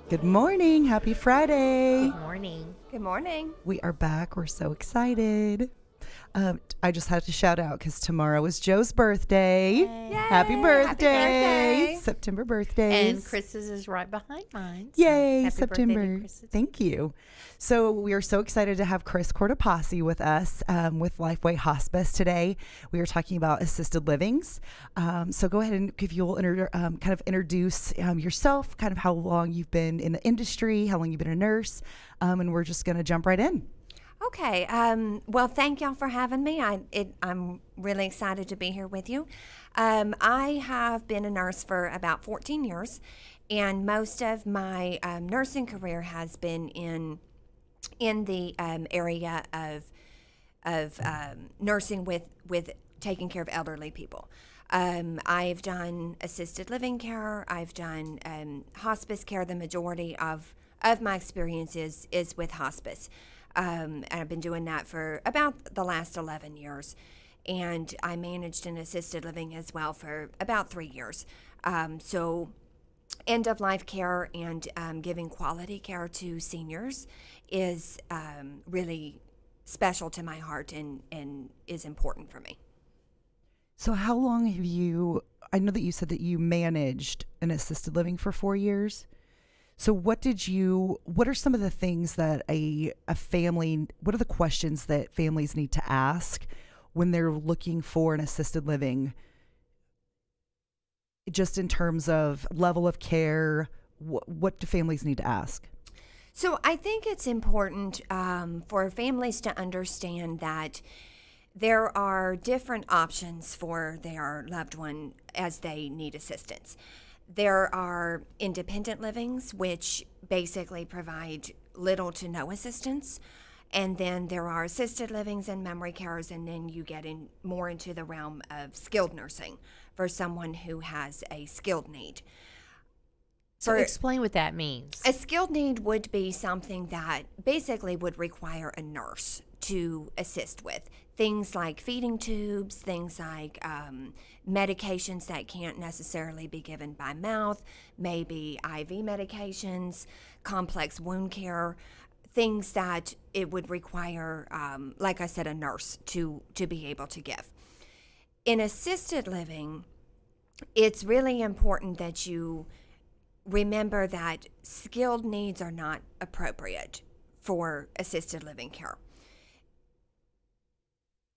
Good morning. Happy Friday. Good morning. Good morning. We are back. We're so excited. I just had to shout out because tomorrow is Joe's birthday. Yay. Happy birthday. Happy birthday. September birthdays. And Chris's is right behind mine. Yay, happy September. birthday to Chris's. Thank you. So we are so excited to have Chris Cortopassi with us with Lifeway Hospice today. We are talking about assisted livings. So go ahead and if you'll kind of introduce yourself, kind of how long you've been in the industry, how long you've been a nurse, and we're just going to jump right in. Okay. Well, thank y'all for having me. I'm really excited to be here with you. I have been a nurse for about 14 years, and most of my nursing career has been in the area of nursing with taking care of elderly people. I've done assisted living care. I've done hospice care. The majority of my experience is with hospice. And I've been doing that for about the last 11 years. And I managed an assisted living as well for about 3 years. So end-of-life care and giving quality care to seniors is really special to my heart and is important for me. So how long have you, I know that you said that you managed an assisted living for 4 years. So what are some of the things that a family, what are the questions that families need to ask when they're looking for an assisted living, just in terms of level of care? What do families need to ask? So I think it's important for families to understand that there are different options for their loved one as they need assistance. There are independent livings, which basically provide little to no assistance. And then there are assisted livings and memory cares, and then you get more into the realm of skilled nursing for someone who has a skilled need. So explain what that means. A skilled need would be something that basically would require a nurse to assist with. Things like feeding tubes, things like medications that can't necessarily be given by mouth, maybe IV medications, complex wound care, things that it would require, like I said, a nurse to be able to give. In assisted living, it's really important that you remember that skilled needs are not appropriate for assisted living care.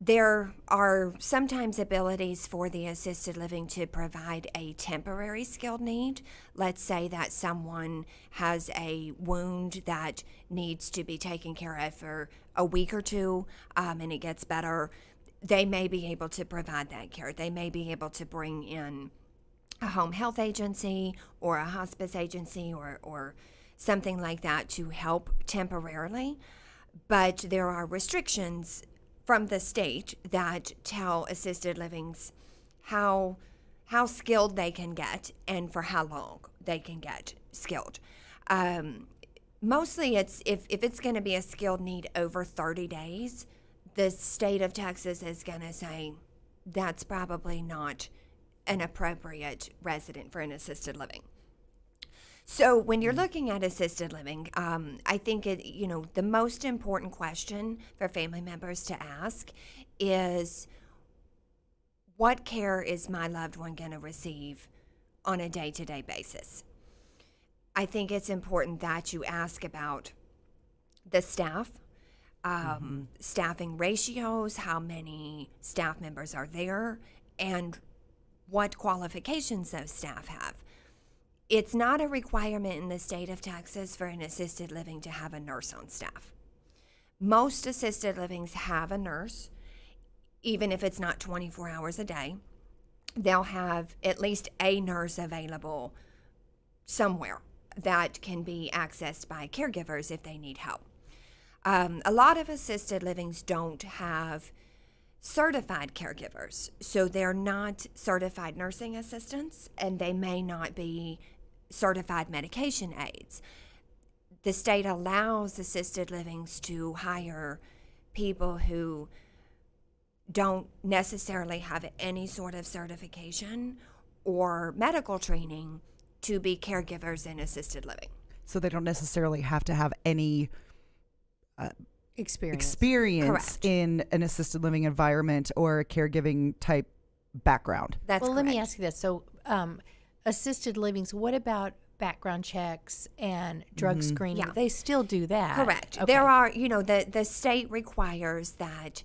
There are sometimes abilities for the assisted living to provide a temporary skilled need. Let's say that someone has a wound that needs to be taken care of for a week or two, and it gets better. They may be able to provide that care. They may be able to bring in a home health agency or a hospice agency or something like that to help temporarily. But there are restrictions from the state that tell assisted livings how skilled they can get and for how long they can get skilled. Mostly it's if it's going to be a skilled need over 30 days, the state of Texas is going to say that's probably not an appropriate resident for an assisted living. So when you're looking at assisted living, I think the most important question for family members to ask is, what care is my loved one going to receive on a day-to-day basis? I think it's important that you ask about the staff, staffing ratios, how many staff members are there, and what qualifications those staff have. It's not a requirement in the state of Texas for an assisted living to have a nurse on staff. Most assisted livings have a nurse, even if it's not 24 hours a day. They'll have at least a nurse available somewhere that can be accessed by caregivers if they need help. A lot of assisted livings don't have certified caregivers, so they're not certified nursing assistants, and they may not be certified medication aides. The state allows assisted livings to hire people who don't necessarily have any sort of certification or medical training to be caregivers in assisted living. So they don't necessarily have to have any Experience. Correct. in an assisted living environment or a caregiving type background. That's Well, correct. let me ask you this. So, assisted livings, what about background checks and drug screening? Yeah. They still do that. Correct. Okay. There are, the state requires that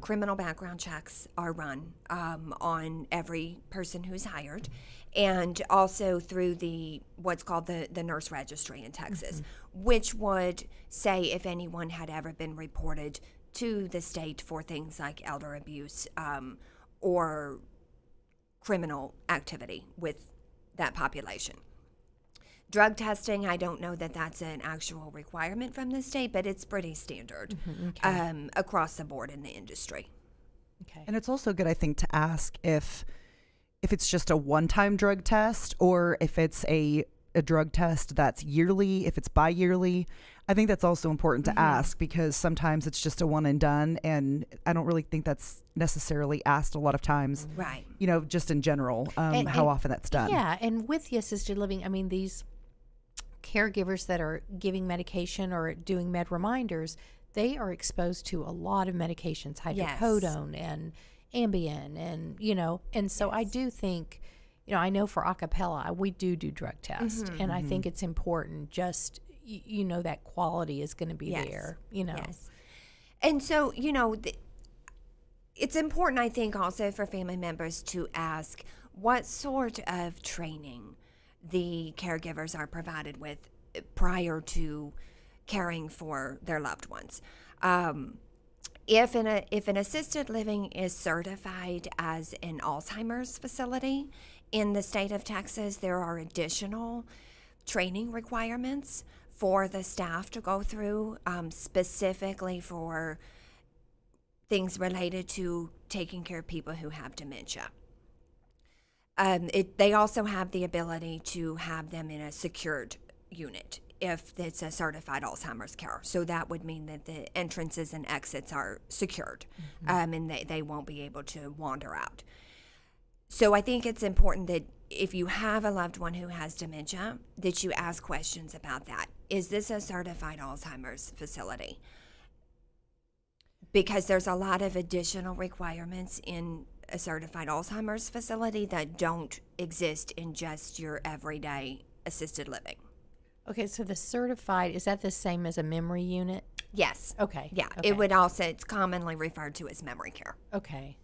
criminal background checks are run on every person who's hired, and also through what's called the nurse registry in Texas, which would say if anyone had ever been reported to the state for things like elder abuse or criminal activity with that population. Drug testing, I don't know that that's an actual requirement from the state, but it's pretty standard across the board in the industry. Okay. And it's also good, I think, to ask if it's just a one-time drug test or if it's a drug test that's yearly, if it's bi-yearly. I think that's also important to ask because sometimes it's just a one and done, and I don't really think that's necessarily asked a lot of times. Right. Just in general, how often that's done. Yeah, and with the assisted living, I mean, these caregivers that are giving medication or doing med reminders, they are exposed to a lot of medications, hydrocodone and Ambien, and so I do think, I know for Acapella, we do drug tests, and I think it's important just, that quality is going to be there, Yes. And so, it's important, I think, also for family members to ask what sort of training the caregivers are provided with prior to caring for their loved ones. If an assisted living is certified as an Alzheimer's facility in the state of Texas, there are additional training requirements for the staff to go through, specifically for things related to taking care of people who have dementia. They also have the ability to have them in a secured unit if it's a certified Alzheimer's care. So that would mean that the entrances and exits are secured, and they won't be able to wander out. So I think it's important that if you have a loved one who has dementia, that you ask questions about that. Is this a certified Alzheimer's facility? Because there's a lot of additional requirements in a certified Alzheimer's facility that don't exist in just your everyday assisted living. Okay, so the certified, is that the same as a memory unit? Yes. Okay. Yeah, okay. it would also, it's commonly referred to as memory care. Okay.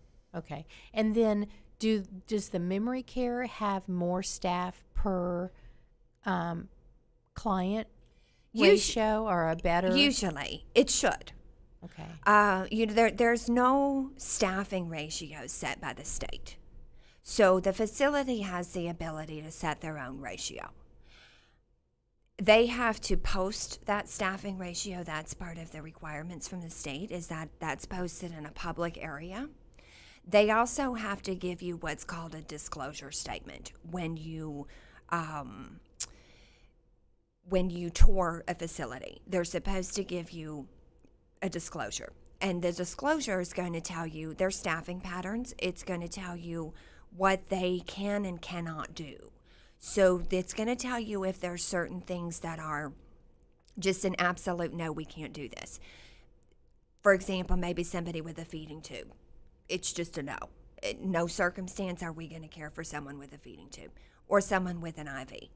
And then does the memory care have more staff per client ratio or a better? Usually, it should. Okay. There's no staffing ratios set by the state. So the facility has the ability to set their own ratio. They have to post that staffing ratio. That's part of the requirements from the state, is that's posted in a public area. They also have to give you what's called a disclosure statement when you tour a facility. They're supposed to give you a disclosure, and the disclosure is going to tell you their staffing patterns. It's going to tell you what they can and cannot do. So it's going to tell you if there's certain things that are just an absolute no, we can't do this. For example, maybe somebody with a feeding tube. It's just a no. In no circumstance are we going to care for someone with a feeding tube or someone with an IV.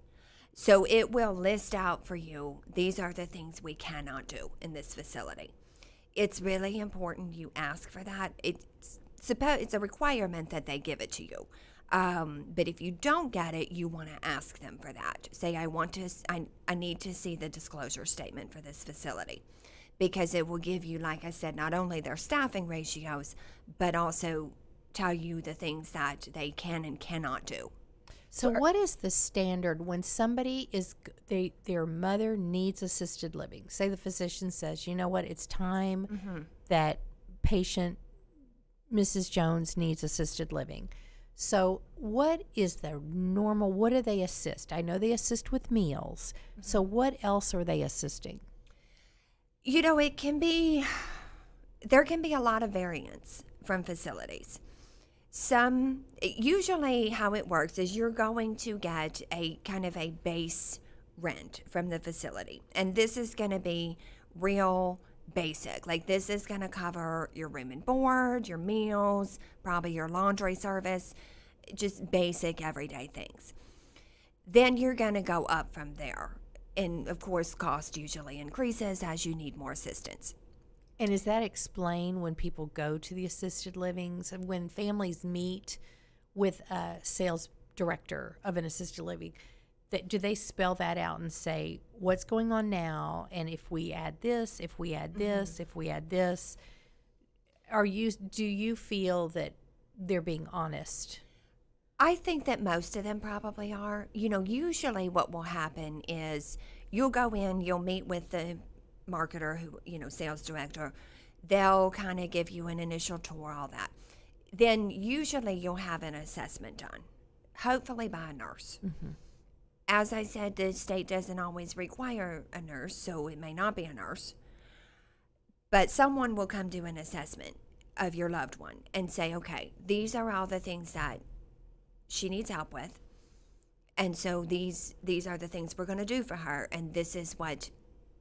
So it will list out for you, these are the things we cannot do in this facility. It's really important you ask for that. It's a requirement that they give it to you. But if you don't get it, you want to ask them for that. Say, I need to see the disclosure statement for this facility, because it will give you, like I said, not only their staffing ratios, but also tell you the things that they can and cannot do. So what is the standard when somebody their mother needs assisted living? Say the physician says, you know what, it's time that patient Mrs. Jones needs assisted living. So what is the normal, what do they assist? I know they assist with meals. So what else are they assisting? There can be a lot of variance from facilities. Usually how it works is you're going to get a kind of a base rent from the facility. And this is going to be real basic. Like, this is going to cover your room and board, your meals, probably your laundry service, just basic everyday things. Then you're going to go up from there. And of course, cost usually increases as you need more assistance. And is that explained when people go to the assisted livings, when families meet with a sales director of an assisted living? That, do they spell that out and say what's going on now, and if we add this, if we add this, if we add this? Do you feel that they're being honest? I think that most of them probably are. You know, usually what will happen is you'll go in, you'll meet with the marketer, who, you know, sales director. They'll kind of give you an initial tour, all that. Then usually you'll have an assessment done, hopefully by a nurse. Mm-hmm. As I said, the state doesn't always require a nurse, so it may not be a nurse. But someone will come do an assessment of your loved one and say, okay, these are all the things that she needs help with. And so these are the things we're going to do for her, and this is what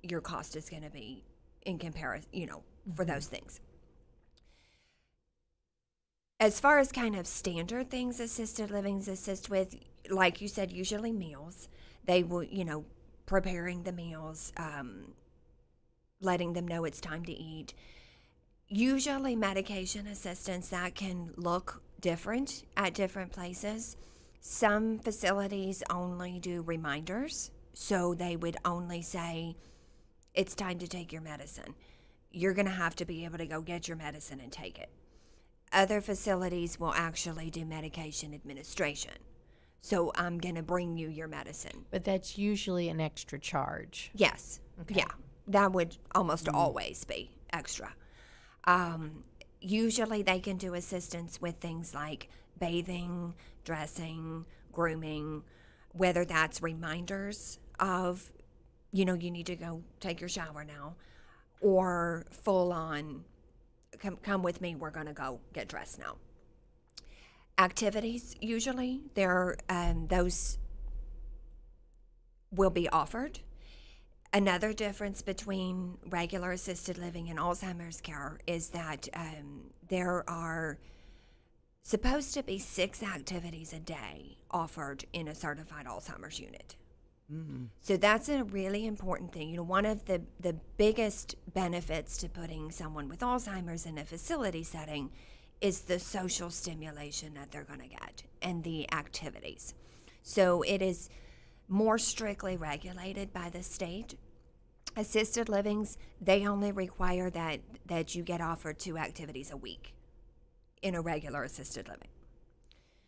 your cost is going to be in comparison, you know, for those things. As far as kind of standard things assisted livings assist with, like you said, usually meals. They will, you know, preparing the meals, letting them know it's time to eat. Usually medication assistance, that can look different at different places. Some facilities only do reminders, so they would only say, it's time to take your medicine. You're going to have to be able to go get your medicine and take it. Other facilities will actually do medication administration. So I'm going to bring you your medicine. But that's usually an extra charge. Yes. Okay. Yeah. That would almost always be extra. Usually they can do assistance with things like bathing, dressing, grooming, whether that's reminders of, you know, you need to go take your shower now, or full on, come with me, we're going to go get dressed now. Activities, usually, those will be offered. Another difference between regular assisted living and Alzheimer's care is that there are supposed to be 6 activities a day offered in a certified Alzheimer's unit. Mm-hmm. So that's a really important thing. You know, one of the biggest benefits to putting someone with Alzheimer's in a facility setting is the social stimulation that they're going to get and the activities. So it is more strictly regulated by the state. Assisted livings, they only require that you get offered 2 activities a week in a regular assisted living.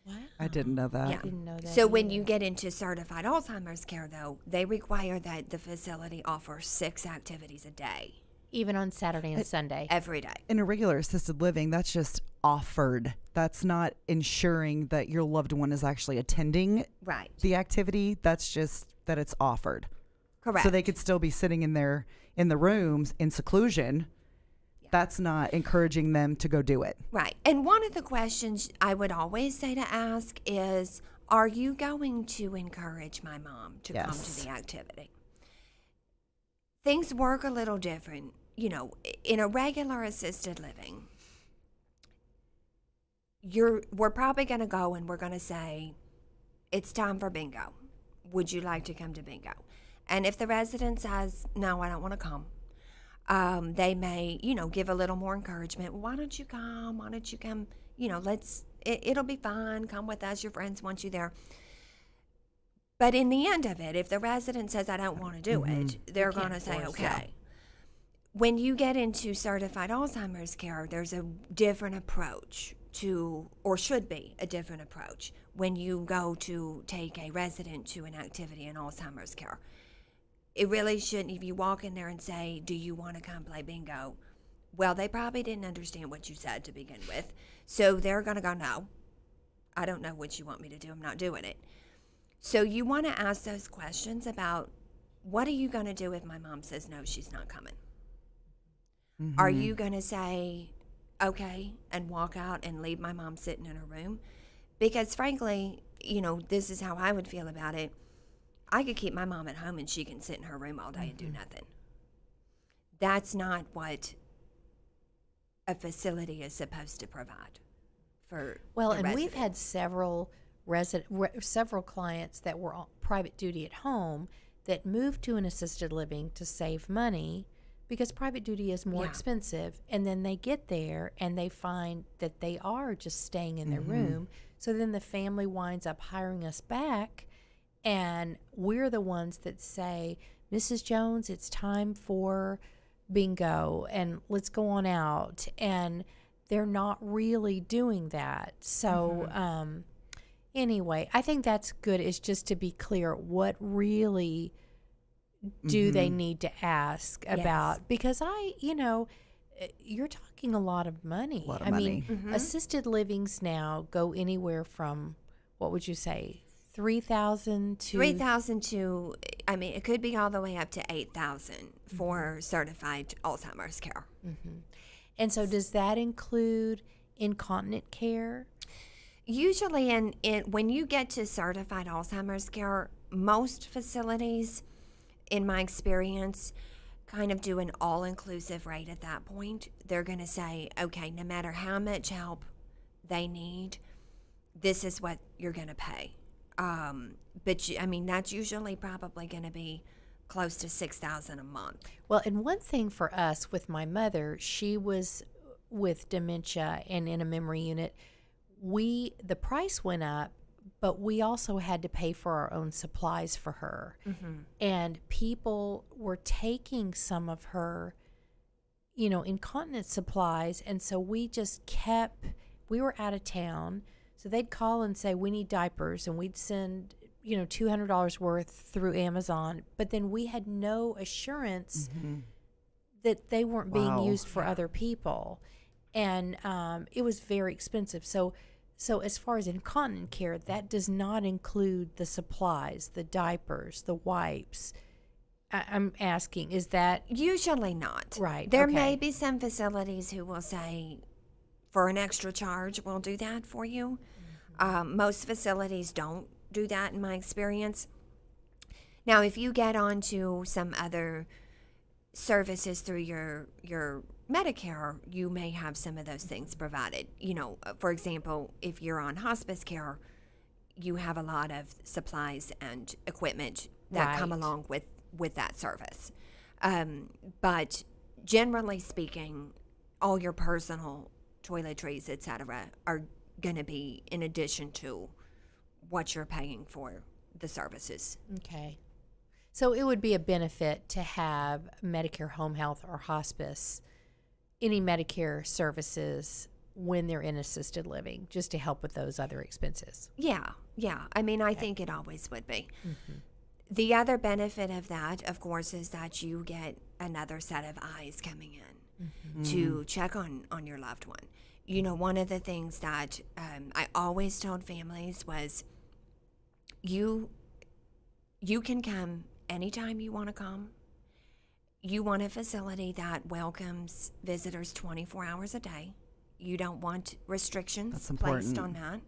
Wow. I didn't know that. Yeah. I didn't know that. So either. when you get into certified Alzheimer's care, though, they require that the facility offers 6 activities a day. Even on Saturday and Sunday. Every day. In a regular assisted living, that's just offered. That's not ensuring that your loved one is actually attending the activity. That's just that it's offered. Correct. So they could still be sitting in the rooms in seclusion. Yeah. That's not encouraging them to go do it. Right. And one of the questions I would always say to ask is, are you going to encourage my mom to come to the activity? Things work a little different. You know, in a regular assisted living, we're probably going to go and we're going to say, it's time for bingo. Would you like to come to bingo? And if the resident says, no, I don't want to come, they may, you know, give a little more encouragement. Why don't you come? Why don't you come? You know, it'll be fun. Come with us. Your friends want you there. But in the end of it, if the resident says, I don't want to do it, they're going to say, okay. Yeah. When you get into certified Alzheimer's care, there's a different approach to, or should be a different approach, when you go to take a resident to an activity in Alzheimer's care. It really shouldn't, if you walk in there and say, do you want to come play bingo? Well, they probably didn't understand what you said to begin with. So they're going to go, no, I don't know what you want me to do. I'm not doing it. So you want to ask those questions about, what are you going to do if my mom says, no, she's not coming? Mm-hmm. Are you going to say, okay, and walk out and leave my mom sitting in her room? Because frankly, you know, this is how I would feel about it. I could keep my mom at home and she can sit in her room all day and do nothing. That's not what a facility is supposed to provide for Well, the and resident. we've had several several clients that were on private duty at home that moved to an assisted living to save money because private duty is more expensive, and then they get there and they find that they are just staying in their room. So then the family winds up hiring us back, and we're the ones that say, Mrs. Jones, it's time for bingo and let's go on out. And they're not really doing that. So anyway, I think that's good, is just to be clear what really do they need to ask about, because you're talking a lot of money. A lot of I money. mean, assisted livings now go anywhere from, what would you say, 3,000 to 3,000 to, I mean, it could be all the way up to 8,000 for certified Alzheimer's care. And so does that include incontinent care? Usually, when you get to certified Alzheimer's care, most facilities, in my experience, kind of do an all-inclusive rate at that point. They're going to say, okay, no matter how much help they need, this is what you're going to pay. But I mean, that's usually probably going to be close to $6,000 a month. Well, and one thing for us with my mother, she was with dementia and in a memory unit. The price went up, but we also had to pay for our own supplies for her. And people were taking some of her, incontinence supplies. And so we were out of town. So they'd call and say, we need diapers, and we'd send, $200 worth through Amazon. But then we had no assurance that they weren't being used for other people. And it was very expensive. So as far as incontinent care, that does not include the supplies, the diapers, the wipes. I'm asking, is that... Usually not. Right. There okay. may be some facilities who will say, for an extra charge, we'll do that for you. Most facilities don't do that, in my experience. Now, if you get onto some other services through your Medicare, you may have some of those things provided. For example, if you're on hospice care, you have a lot of supplies and equipment that come along with that service. But generally speaking, all your personal toiletries, etc., are going to be in addition to what you're paying for the services. Okay. So it would be a benefit to have Medicare home health or hospice, any Medicare services when they're in assisted living, just to help with those other expenses. Yeah. I mean, I think it always would be. The other benefit of that, of course, is that you get another set of eyes coming in to check on your loved one. One of the things that I always told families was, you can come anytime you want to come. You want a facility that welcomes visitors 24 hours a day. You don't want restrictions placed on that.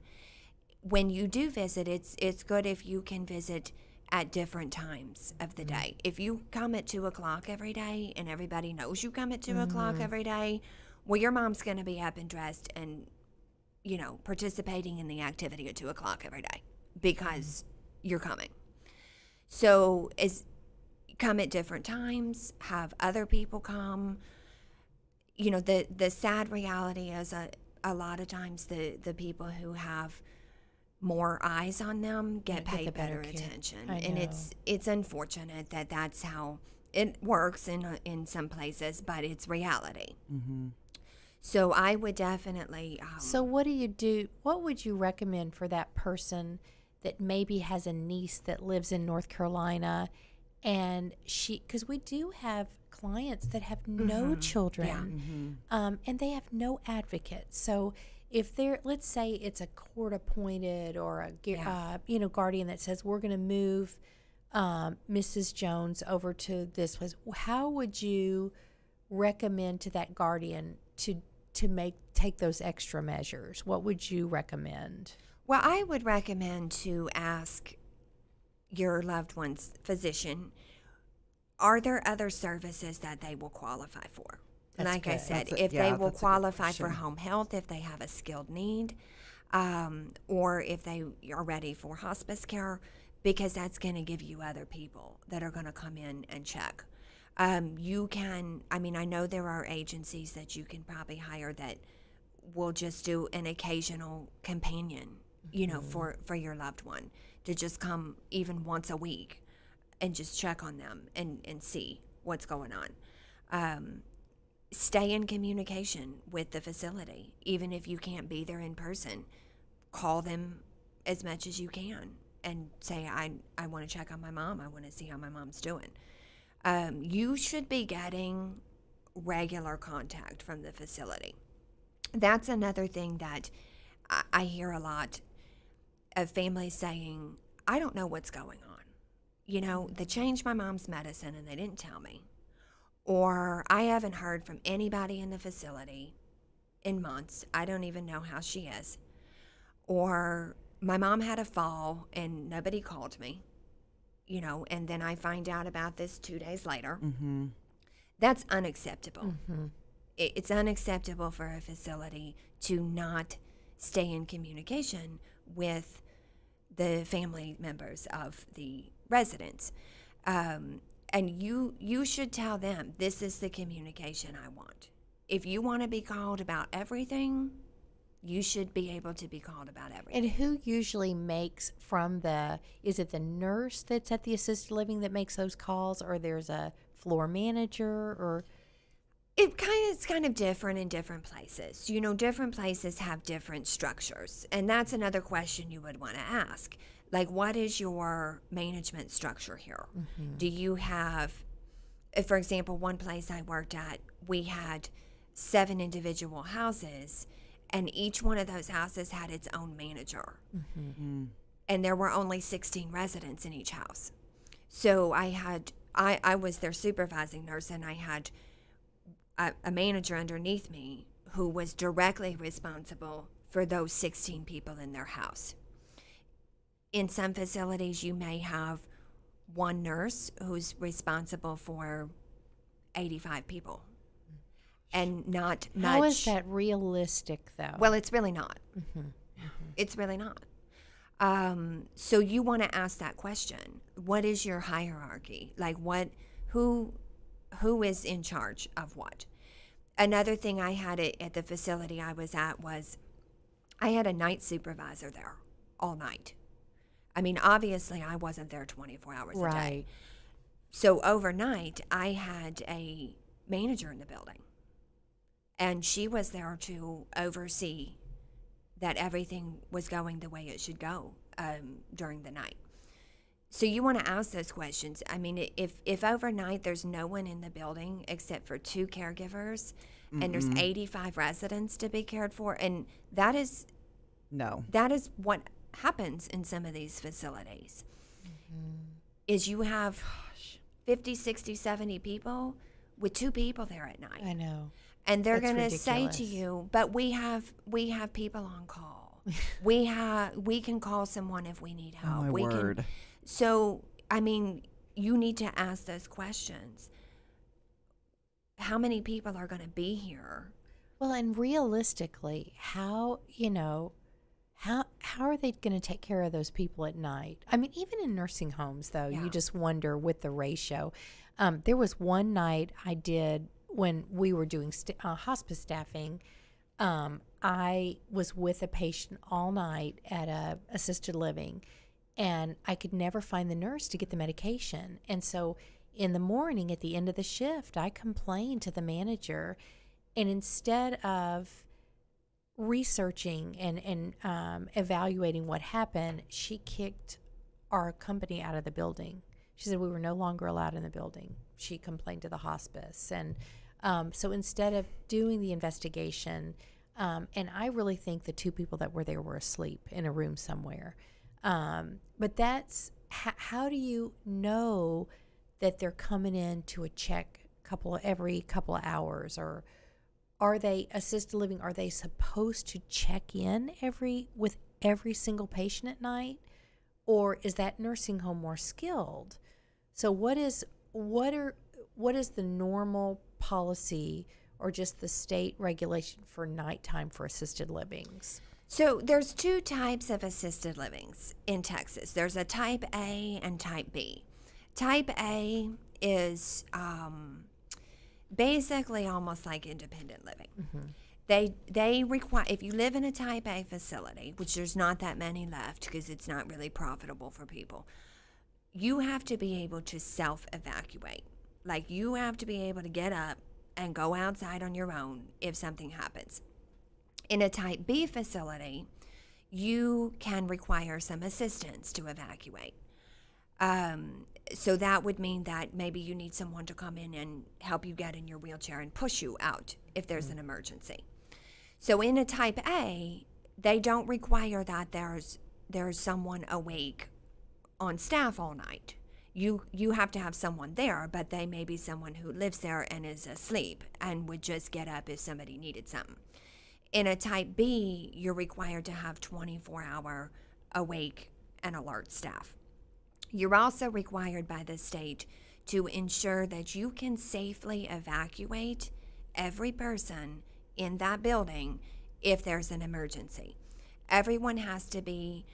When you do visit, it's good if you can visit at different times of the day. If you come at 2 o'clock every day and everybody knows you come at 2 o'clock every day, well, your mom's going to be up and dressed and, participating in the activity at 2 o'clock every day because you're coming. So come at different times, have other people come. The sad reality is a lot of times the people who have more eyes on them get paid better attention. And it's unfortunate that that's how it works in some places, but it's reality. So I would definitely... so what do you do? What would you recommend for that person that maybe has a niece that lives in North Carolina, and because we do have clients that have no children, and they have no advocate. So if let's say it's a court-appointed or a guardian that says, we're going to move Mrs. Jones over to this place, how would you recommend to that guardian to take those extra measures? What would you recommend? Well, I would recommend to ask your loved one's physician, are there other services that they will qualify for? That's like I good. said, That's if they will that's a good qualify for question. home health, if they have a skilled need, or if they are ready for hospice care, because that's going to give you other people that are going to come in and check. You can, I mean, I know there are agencies that you can probably hire that will just do an occasional companion, you know, for your loved one to just come even once a week and just check on them and see what's going on. Stay in communication with the facility. Even if you can't be there in person, call them as much as you can and say, I want to check on my mom. I want to see how my mom's doing. You should be getting regular contact from the facility. That's another thing that I hear a lot of families saying, I don't know what's going on. You know, they changed my mom's medicine and they didn't tell me. Or I haven't heard from anybody in the facility in months. I don't even know how she is. Or my mom had a fall and nobody called me, you know, and then I find out about this 2 days later. Mm-hmm. That's unacceptable. It's unacceptable for a facility to not stay in communication with the family members of the residents. And you should tell them, this is the communication I want. If you want to be called about everything, you should be able to be called about everything. And who usually makes is it the nurse that's at the assisted living that makes those calls, or there's a floor manager, or? It's kind of different in different places. You know, different places have different structures. And that's another question you would want to ask. Like, what is your management structure here? Do you have, for example, one place I worked at, we had 7 individual houses, and each one of those houses had its own manager. And there were only 16 residents in each house. So I was their supervising nurse, and I had a manager underneath me who was directly responsible for those 16 people in their house. In some facilities, you may have one nurse who's responsible for 85 people and not much. How is that realistic, though? Well, it's really not. It's really not. So you want to ask that question. What is your hierarchy? Like, who is in charge of what? Another thing I had at the facility I was at was I had a night supervisor there all night. I mean, obviously, I wasn't there 24 hours a day. So overnight, I had a manager in the building, and she was there to oversee that everything was going the way it should go during the night. So you want to ask those questions. I mean, if overnight there's no one in the building except for 2 caregivers, and there's 85 residents to be cared for, and that is what happens in some of these facilities, is you have 50, 60, 70 people with 2 people there at night. I know. And they're That's going to say ridiculous. to you, but we have people on call. we can call someone if we need help. Oh, my word. So, I mean, you need to ask those questions. How many people are going to be here? Well, and realistically, how are they going to take care of those people at night? I mean, even in nursing homes, though, Yeah. you just wonder with the ratio. There was one night I did when we were doing hospice staffing. I was with a patient all night at a assisted living, and I could never find the nurse to get the medication. And so in the morning at the end of the shift, I complained to the manager, and instead of researching and evaluating what happened, she kicked our company out of the building. She said we were no longer allowed in the building. She complained to the hospice. And so instead of doing the investigation, and I really think the 2 people that were there were asleep in a room somewhere. But that's, how do you know that they're coming in to a check every couple of hours? Or are they assisted living? Are they supposed to check in with every single patient at night? or is that nursing home more skilled? So what is the normal policy or just the state regulation for nighttime for assisted livings? So there's two types of assisted livings in Texas. There's a type A and type B. Type A is basically almost like independent living. They require, if you live in a type A facility, which there's not that many left because it's not really profitable for people, you have to be able to self-evacuate. Like, you have to be able to get up and go outside on your own if something happens. In a type B facility, you can require some assistance to evacuate. So that would mean that maybe you need someone to come in and help you get in your wheelchair and push you out if there's an emergency. So in a type A, they don't require that there's someone awake on staff all night. You have to have someone there, but they may be someone who lives there and is asleep and would just get up if somebody needed something. In a type B, you're required to have 24-hour awake and alert staff. You're also required by the state to ensure that you can safely evacuate every person in that building if there's an emergency. Everyone has to be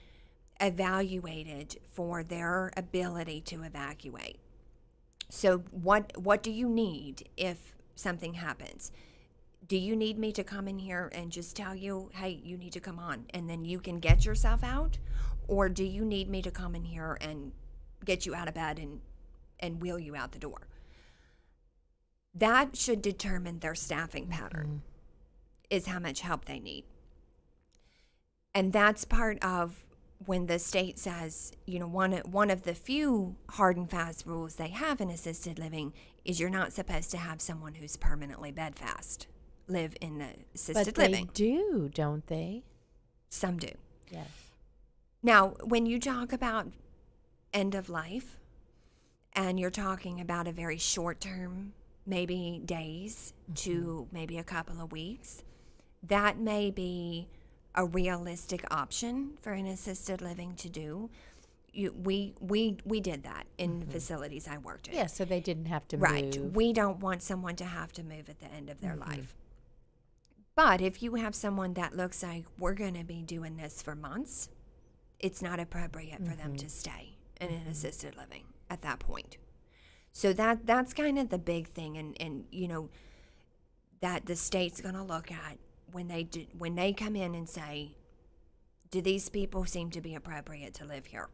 evaluated for their ability to evacuate. So what do you need if something happens? Do you need me to come in here and just tell you, hey, you need to come on, and then you can get yourself out? Or do you need me to come in here and get you out of bed and wheel you out the door? That should determine their staffing pattern, is how much help they need. And that's part of when the state says, you know, one of the few hard and fast rules they have in assisted living is you're not supposed to have someone who's permanently bedfast live in the assisted living. But they do, don't they? Some do. Yes. Now, when you talk about end of life and you're talking about a very short term, maybe days to maybe a couple of weeks, that may be a realistic option for an assisted living to do. We did that in facilities I worked in. Yeah, so they didn't have to Right. move. We don't want someone to have to move at the end of their life. But if you have someone that looks like we're going to be doing this for months, it's not appropriate for them to stay in an assisted living at that point. So that's kind of the big thing, and you know, that the state's going to look at when they come in and say, do these people seem to be appropriate to live here?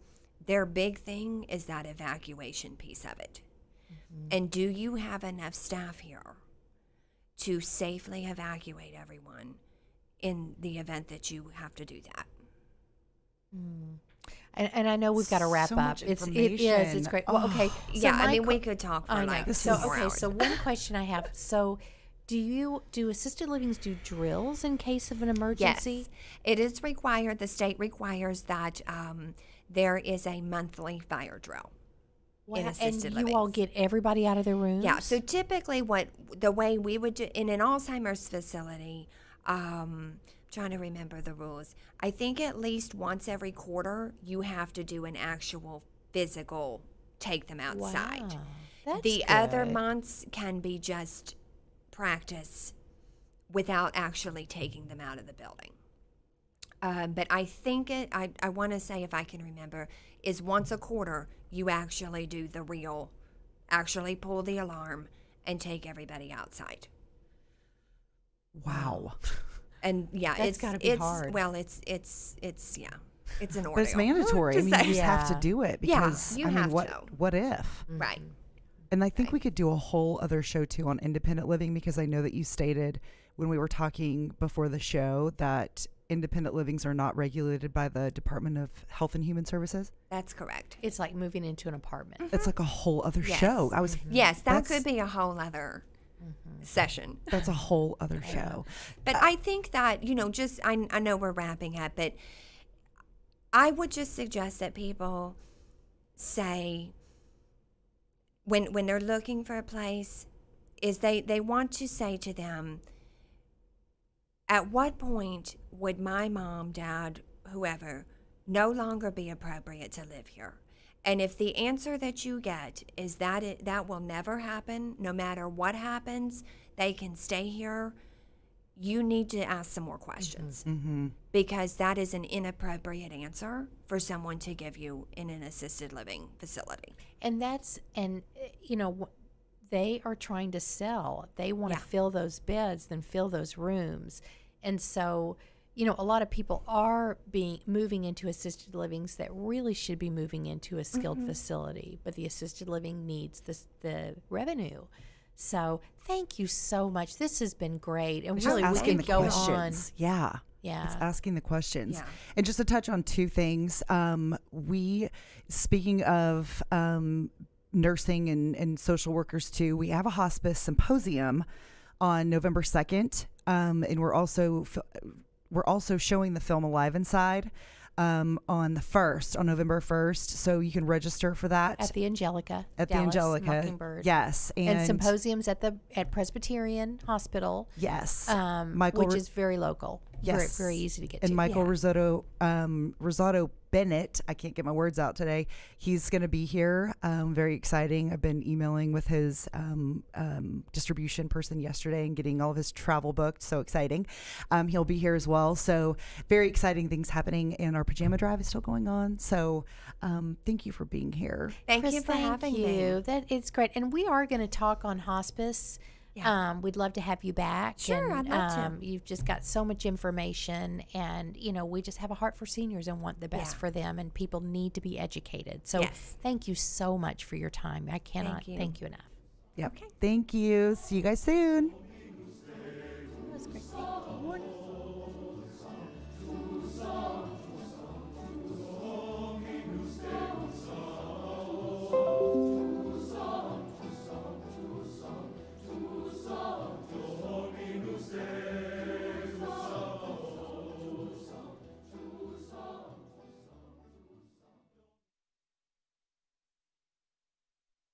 Their big thing is that evacuation piece of it. And do you have enough staff here to safely evacuate everyone in the event that you have to do that? And I know we've got to wrap So up. much It's information. great. Well, okay. So Yeah, I my mean, que- we could talk for I like know. 2 So more hours. so one question I have. So do assisted livings do drills in case of an emergency? Yes, it is required. The state requires that there is a monthly fire drill in assisted and you all livings. get everybody out of their rooms? Yeah, so typically the way we would do in an Alzheimer's facility, trying to remember the rules, I think at least once every quarter you have to do an actual physical take them outside. Wow, that's The other good. months can be just practice without actually taking them out of the building. But I think I want to say, if I can remember, is once a quarter you actually do the real, actually pull the alarm and take everybody outside. Wow. And yeah, That's gotta be hard. Well, it's yeah, it's an ordeal. But it's mandatory. I mean, you just have to Yeah. do it Yeah, because you I mean, have what to. what if? Right. And I think we could do a whole other show too on independent living, because I know that you stated when we were talking before the show that independent livings are not regulated by the Department of Health and Human Services. That's correct. It's like moving into an apartment. It's like a whole other Yes. show. Yes, that That's- could be a whole other session. That's a whole other show. But I think that, you know, just, I know we're wrapping up, but I would just suggest that people say, when they're looking for a place, is they want to say to them, at what point would my mom, dad, whoever, no longer be appropriate to live here. And if the answer that you get is that that will never happen, no matter what happens, they can stay here, you need to ask some more questions, because that is an inappropriate answer for someone to give you in an assisted living facility. And you know, they are trying to sell. They want to fill those beds, then fill those rooms. And so, you know, a lot of people are moving into assisted livings that really should be moving into a skilled facility, but the assisted living needs the revenue. So thank you so much. This has been great. And It's really, just we asking could the go questions. on. Yeah. Yeah. It's asking the questions. Yeah. And just to touch on two things, speaking of nursing and social workers too, we have a hospice symposium on November 2nd. And we're also showing the film Alive Inside on November 1st. So you can register for that. At the Angelica. At the Dallas Angelica. Mockingbird. Yes. And symposiums at Presbyterian Hospital. Yes. Which is very local. Yes. Very easy to get and to. Michael Rosado Bennett, I can't get my words out today. He's going to be here. Very exciting. I've been emailing with his distribution person yesterday and getting all of his travel booked. So exciting. He'll be here as well. So very exciting things happening. And our pajama drive is still going on. So thank you for being here. Thank Chris, you for having me. It's great. And we are going to talk on hospice. Yeah. We'd love to have you back. Sure, and, I'd love to. You've just got so much information, and you know we just have a heart for seniors and want the best for them. And people need to be educated. So thank you so much for your time. I cannot thank you enough. Yep. Okay. Thank you. See you guys soon. That was great. Thank you.